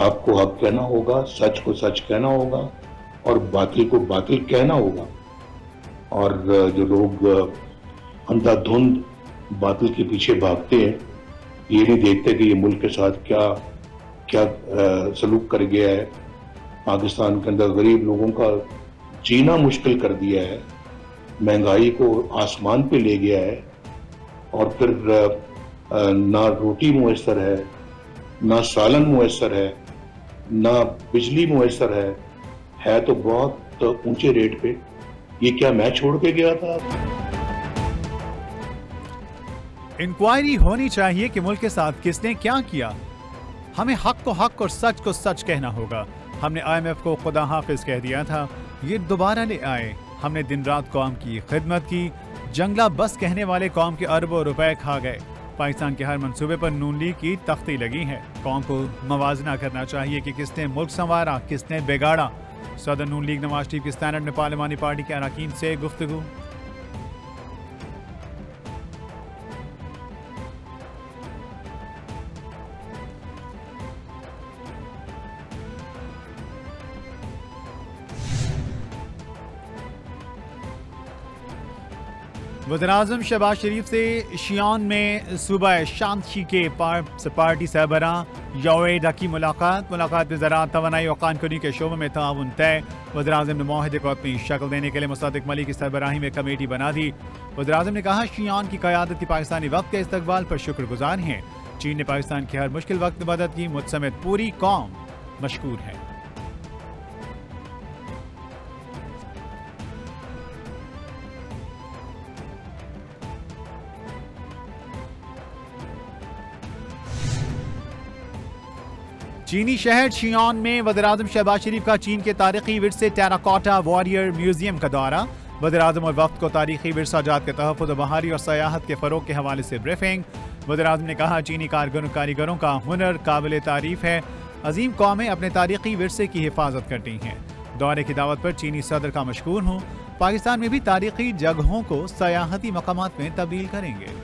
हक को हक कहना होगा, सच को सच कहना होगा और बातिल को बातिल कहना होगा। और जो लोग अंधाधुंध बातिल के पीछे भागते हैं, ये नहीं देखते कि ये मुल्क के साथ क्या क्या सलूक कर गया है। पाकिस्तान के अंदर गरीब लोगों का जीना मुश्किल कर दिया है, महंगाई को आसमान पे ले गया है, और फिर ना रोटी मुयसर है, ना सालन मुयसर है, ना बिजली मुयसर है तो बहुत ऊंचे रेट पे। ये क्या मैं छोड़ के गया था? इंक्वायरी होनी चाहिए कि मुल्क के साथ किसने क्या किया। हमें हक को हक और सच को सच कहना होगा। हमने IMF को खुदा हाफिज कह दिया था, ये दोबारा ले आए। हमने दिन रात कौम की खिदमत की, जंगला बस कहने वाले कौम के अरबों रुपए खा गए। पाकिस्तान के हर मंसूबे पर नून लीग की तख्ती लगी है। कौम को मवाजना करना चाहिए कि किसने मुल्क संवारा, किसने बिगाड़ा। सदर नून लीग नवाज शरीफ की स्टैंडर्ड में पार्लिमानी पार्टी के अरकान से गुफ्तगू। वज़ीर-ए-आज़म शहबाज शरीफ से शियान में सूबा शांति के पार्टी सरबरा यौएडा की मुलाकात में ज़राअत, तवानाई और खानकुनी के शोबों में ताउन तय। वज़ीर-ए-आज़म ने मुआहदे को अपनी शक्ल देने के लिए मुसद्दिक मलिक की सरबराही में कमेटी बना दी। वज़ीर-ए-आज़म ने कहा, शियान की क़यादत की पाकिस्तानी वक्त के इस्तकबाल पर शुक्रगुजार हैं। चीन ने पाकिस्तान की हर मुश्किल वक्त मदद की, मुझ समेत पूरी कौम मशकूर है। चीनी शहर शियान में वज़ीर-ए-आज़म शहबाज शरीफ का चीन के तारीखी विरसे टेराकोटा वॉरियर म्यूजियम का दौरा। वज़ीर-ए-आज़म और वफ्द को तारीखी विरसाजात के तहफ़्फ़ुज़, बहारी और सयाहत के फ़रोग़ के हवाले से ब्रीफिंग। वज़ीर-ए-आज़म ने कहा, चीनी कारीगरों का हुनर काबिल तारीफ़ है। अजीम कौमें अपने तारीखी विरसे की हिफाजत करती हैं। दौरे की दावत पर चीनी सदर का मशकूर हूँ। पाकिस्तान में भी तारीखी जगहों को सयाहती मकामात में तब्दील करेंगे।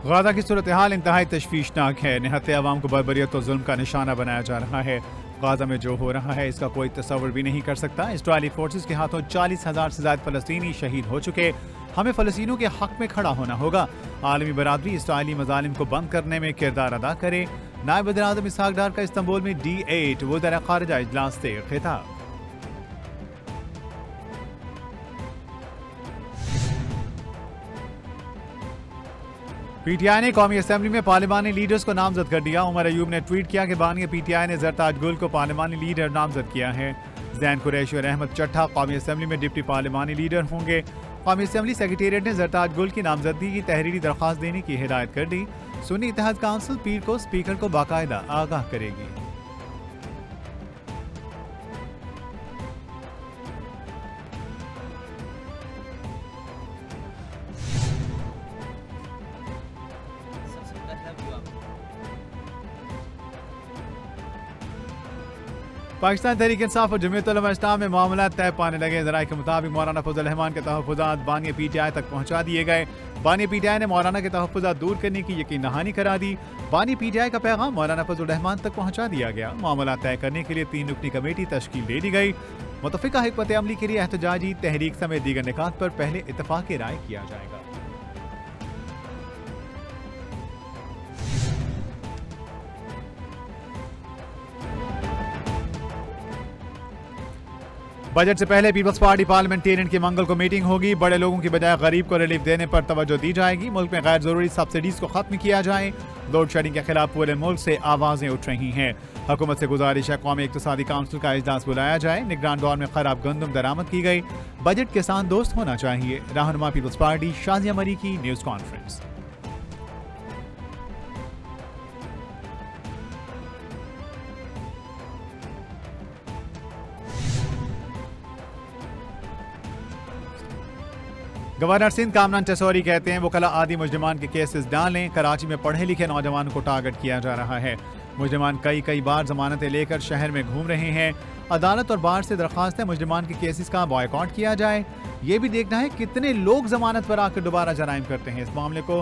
गाज़ा की सूरत हाल इंतहाई तशवीशनाक है। निहत्ते अवाम को बर्बरियत और जुल्म का निशाना बनाया जा रहा है। गाज़ा में जो हो रहा है इसका कोई तस्वर भी नहीं कर सकता। इस्राइली फोर्सेस के हाथों 40,000 से ज़्यादा फ़लस्तीनी शहीद हो चुके। हमें फ़लस्तीनियों के हक में खड़ा होना होगा। आलमी बरादरी इस्राइली मज़ालिम को बंद करने में किरदार अदा करे। नायब वज़ीर-ए-आज़म इसहाक डार का इस्तांबुल में D8 वज़ीर ख़ारिजा इजलास से खिताब। PTI ने कौमी असेंबली में पार्लिमानी लीडर्स को नामजद कर दिया। उमर अयूब ने ट्वीट किया कि बानी PTI ने ज़रताज गुल को पार्लिमानी लीडर नामजद किया है। जैन कुरैशी और अहमद चट्टा कौमी असेंबली में डिप्टी पार्लिमानी लीडर होंगे। कौमी असेंबली सेक्रेटेरिएट ने ज़रताज गुल की नामजदगी की तहरीरी दरख्वास्त देने की हिदायत कर दी। सुन्नी इत्तेहाद काउंसिल पीर को स्पीकर को बाकायदा आगाह करेगी। पाकिस्तान तहरीक इंसाफ और जमीयत उलमा इस्लाम में मामला तय पाने लगे। ज़राए के मुताबिक मौलाना फजल रहमान के तहफ़्फ़ुज़ात बानी PTI तक पहुँचा दिए गए। बानी PTI ने मौलाना के तहफ़्फ़ुज़ात दूर करने की यकीन दहानी करा दी। बानी PTI का पैगाम मौलाना फजल रहमान तक पहुँचा दिया गया। मामला तय करने के लिए 3 रुकनी कमेटी तश्कील दे दी गई। मुतफ़िक़ा हिकमत अमली के लिए एहतजाजी तहरीक समेत दीगर निकात पर पहले इत्तफ़ाक़ राय किया जाएगा। बजट से पहले पीपल्स पार्टी पार्लियामेंटेरियन की मंगल को मीटिंग होगी। बड़े लोगों की बजाय गरीब को रिलीफ देने पर तवज्जो दी जाएगी। मुल्क में गैर जरूरी सब्सिडीज को खत्म किया जाए। लोड शेडिंग के खिलाफ पूरे मुल्क से आवाजें उठ रही हैं। हुकूमत से गुजारिश है कौमी इक़्तिसादी काउंसिल का इजलास बुलाया जाए। निगरान दौर में खराब गंदम दरामद की गई। बजट किसान दोस्त होना चाहिए। रहनुमा पीपल्स पार्टी शाजिया मरी की news conference. Governor Sindh Kamran Tessori कहते हैं वो कला आदि मुजरिमान के केसेस डालें। कराची में पढ़े लिखे नौजवानों को टारगेट किया जा रहा है। मुजरिमान कई बार जमानतें लेकर शहर में घूम रहे हैं। अदालत और बार से दरख्वास्त है मुजरिमान के केसेस का बॉयकॉट किया जाए। ये भी देखना है कितने लोग जमानत पर आकर दोबारा जराइम करते हैं। इस मामले को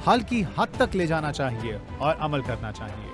हल की हद तक ले जाना चाहिए और अमल करना चाहिए।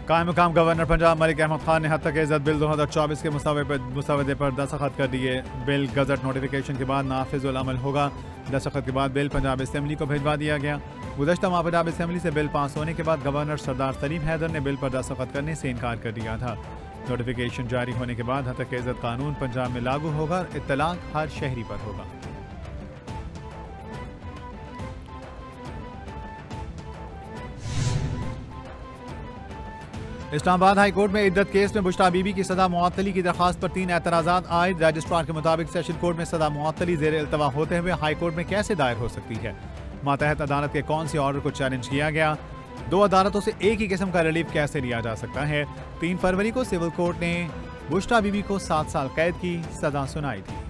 कायम मुकाम गवर्नर पंजाब मलिक अहमद खान ने हद तक इज्जत बिल 2024 के मुसवदे पर दस्तखत कर दिए। बिल गजट नोटिफिकेशन के बाद नाफिजुल अमल होगा। दस्तखत के बाद बिल पंजाब असेंबली को भिजवा दिया गया। गुज़श्ता माह पंजाब असेंबली से बिल पास होने के बाद गवर्नर सरदार सलीम हैदर ने बिल पर दस्तखत करने से इनकार कर दिया था। नोटिफिकेशन जारी होने के बाद हद तक इज्जत कानून पंजाब में लागू होगा और इत्तलाक हर शहरी पर होगा। इस्लामाबाद हाई कोर्ट में इद्दत केस में बुश्रा बीबी की सजा मुअत्तली की दरखास्त पर 3 एतराज़ात आए। रजिस्ट्रार के मुताबिक सेशन कोर्ट में सजा मुअत्तली ज़ेर इल्तवा होते हुए हाई कोर्ट में कैसे दायर हो सकती है। मातहत अदालत के कौन से ऑर्डर को चैलेंज किया गया। 2 अदालतों से एक ही किस्म का रिलीफ कैसे लिया जा सकता है। 3 फरवरी को सिविल कोर्ट ने बुश्रा बीबी को 7 साल कैद की सजा सुनाई थी।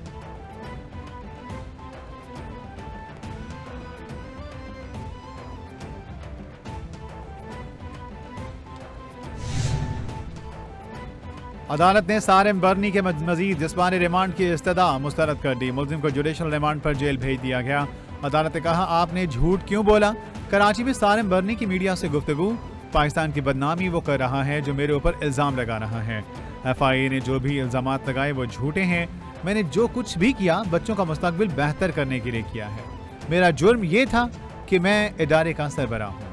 अदालत ने सारिम बर्नी के मजीद जिस्मानी रिमांड की इस्तदा मुस्तरद कर दी। मुलजिम को जुडिशल रिमांड पर जेल भेज दिया गया। अदालत ने कहा आपने झूठ क्यों बोला। कराची में सारिम बर्नी की मीडिया से गुफ्तगू। पाकिस्तान की बदनामी वो कर रहा है जो मेरे ऊपर इल्ज़ाम लगा रहा है। FIA ने जो भी इल्ज़ामात लगाए वो झूठे हैं। मैंने जो कुछ भी किया बच्चों का मुस्तकबिल बेहतर करने के लिए किया है। मेरा जुर्म ये था कि मैं इदारे का सरबराह हूँ।